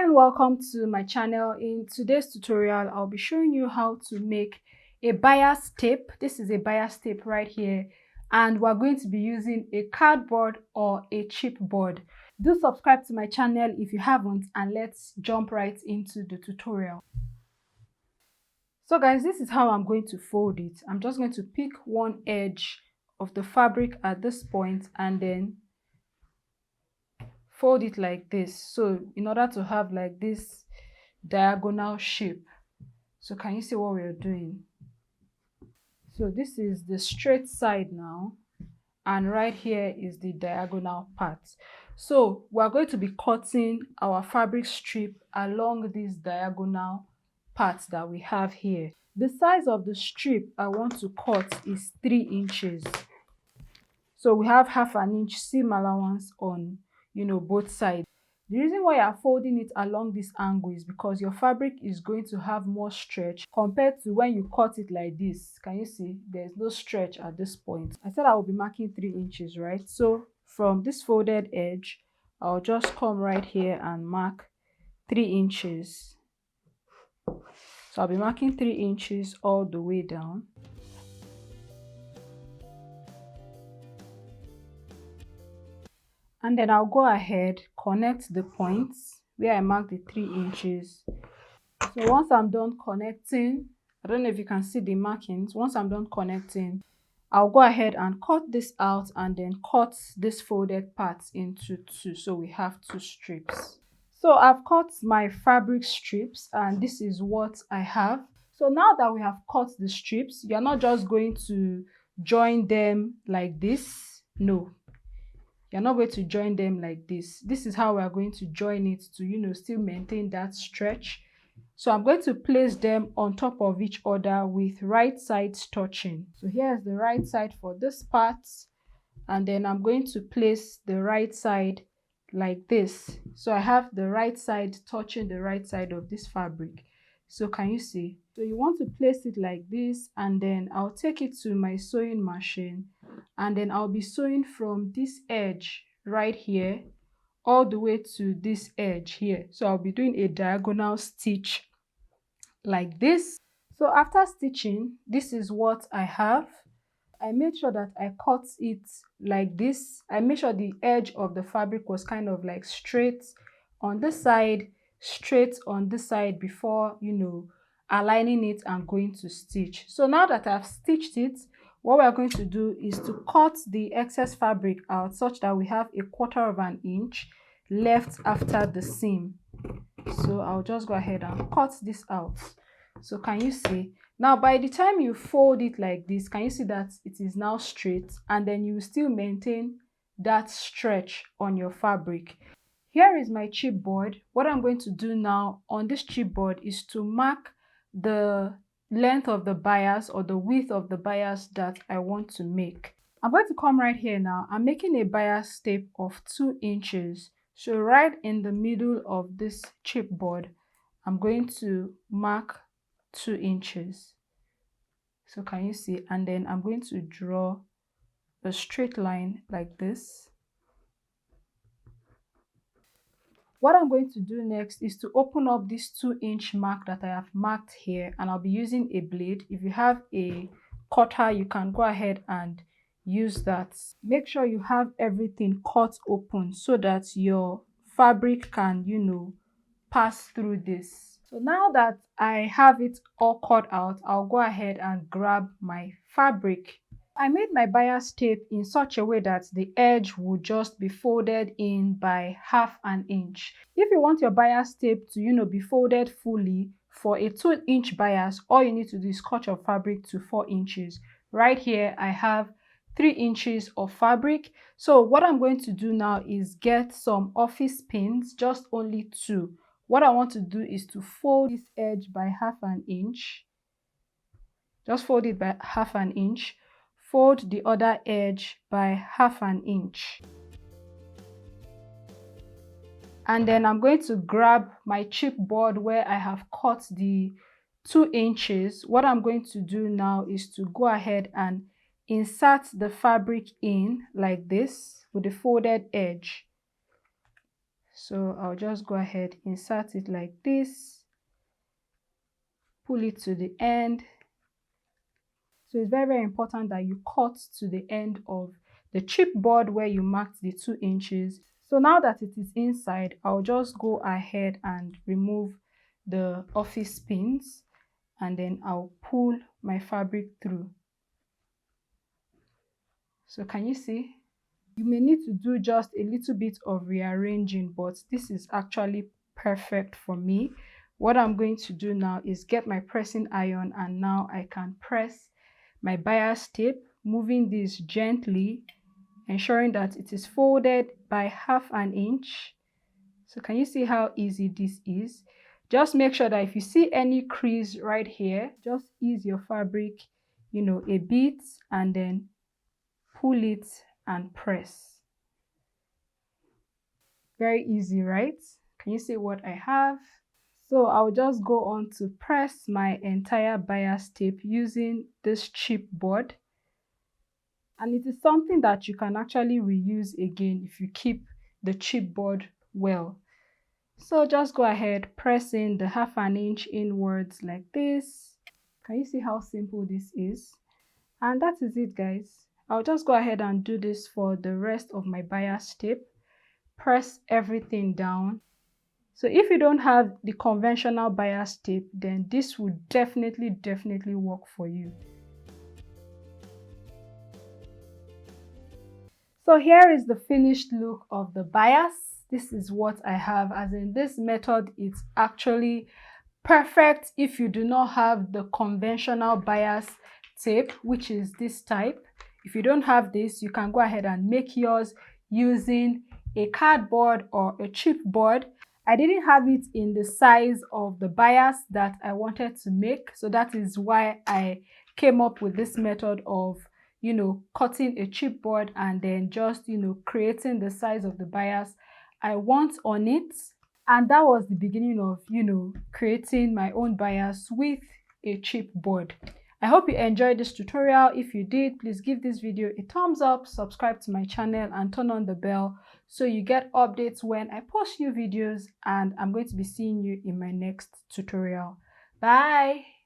and welcome to my channel. In today's tutorial, I'll be showing you how to make a bias tape. This is a bias tape right here, and we're going to be using a cardboard or a chipboard. Do subscribe to my channel if you haven't, and let's jump right into the tutorial. So guys, this is how I'm going to fold it. I'm just going to pick one edge of the fabric at this point and then fold it like this, so in order to have like this diagonal shape. So can you see what we're doing? So this is the straight side now, and right here is the diagonal part. So we're going to be cutting our fabric strip along this diagonal part that we have here. The size of the strip I want to cut is 3 inches. So we have half an inch seam allowance on both sides. The reason why you're folding it along this angle is because your fabric is going to have more stretch compared to when you cut it like this. Can you see? There's no stretch at this point. I said I will be marking 3 inches, right? So from this folded edge, I'll just come right here and mark 3 inches. So I'll be marking 3 inches all the way down. And then I'll go ahead, connect the points where I marked the 3 inches. So once I'm done connecting, I don't know if you can see the markings. Once I'm done connecting, I'll go ahead and cut this out and then cut this folded part into 2. So we have 2 strips. So I've cut my fabric strips and this is what I have. So now that we have cut the strips, you're not just going to join them like this. No. You're not going to join them like this. This is how we are going to join it to, still maintain that stretch. So I'm going to place them on top of each other with right sides touching. So here's the right side for this part. And then I'm going to place the right side like this. So I have the right side touching the right side of this fabric. So can you see? So you want to place it like this, and then I'll take it to my sewing machine, and then I'll be sewing from this edge right here all the way to this edge here. So I'll be doing a diagonal stitch like this. So after stitching, this is what I have. I made sure that I cut it like this. I made sure the edge of the fabric was kind of like straight on this side, straight on this side before, aligning it and going to stitch. So now that I've stitched it, what we're going to do is to cut the excess fabric out such that we have 1/4 inch left after the seam. So I'll just go ahead and cut this out. So can you see? Now by the time you fold it like this, can you see that it is now straight, and then you still maintain that stretch on your fabric. Here is my chipboard. What I'm going to do now on this chipboard is to mark the length of the bias or the width of the bias that I want to make. I'm going to come right here now. I'm making a bias tape of 2 inches. So right in the middle of this chipboard, I'm going to mark 2 inches. So can you see? And then I'm going to draw a straight line like this. What I'm going to do next is to open up this 2-inch mark that I have marked here, and I'll be using a blade. If you have a cutter, you can go ahead and use that. Make sure you have everything cut open so that your fabric can, pass through this. So now that I have it all cut out, I'll go ahead and grab my fabric. I made my bias tape in such a way that the edge would just be folded in by half an inch. If you want your bias tape to, be folded fully for a 2-inch bias, all you need to do is cut your fabric to 4 inches. Right here, I have 3 inches of fabric. So what I'm going to do now is get some office pins, just only 2. What I want to do is to fold this edge by half an inch. Just fold it by half an inch. Fold the other edge by half an inch. And then I'm going to grab my chipboard where I have cut the 2 inches. What I'm going to do now is to go ahead and insert the fabric in like this with the folded edge. So I'll just go ahead, insert it like this, pull it to the end. So it's very, very important that you cut to the end of the chipboard where you marked the 2 inches. So now that it is inside, I'll just go ahead and remove the office pins, and then I'll pull my fabric through. So can you see? You may need to do just a little bit of rearranging, but this is actually perfect for me. What I'm going to do now is get my pressing iron, and now I can press my bias tape, moving this gently, ensuring that it is folded by 1/2 inch. So can you see how easy this is? Just make sure that if you see any crease right here, just ease your fabric, a bit, and then pull it and press. Very easy, right? Can you see what I have? So I'll just go on to press my entire bias tape using this chipboard. And it is something that you can actually reuse again if you keep the chipboard well. So just go ahead, press in the 1/2 inch inwards like this. Can you see how simple this is? And that is it, guys. I'll just go ahead and do this for the rest of my bias tape. Press everything down. So if you don't have the conventional bias tape, then this would definitely work for you. So here is the finished look of the bias. This is what I have, as in this method, it's actually perfect if you do not have the conventional bias tape, which is this type. If you don't have this, you can go ahead and make yours using a cardboard or a chipboard. I didn't have it in the size of the bias that I wanted to make, so that is why I came up with this method of cutting a chipboard and then just creating the size of the bias I want on it. And that was the beginning of creating my own bias with a chipboard. I hope you enjoyed this tutorial. If you did, please give this video a thumbs up, subscribe to my channel, and turn on the bell so you get updates when I post new videos. And I'm going to be seeing you in my next tutorial. Bye.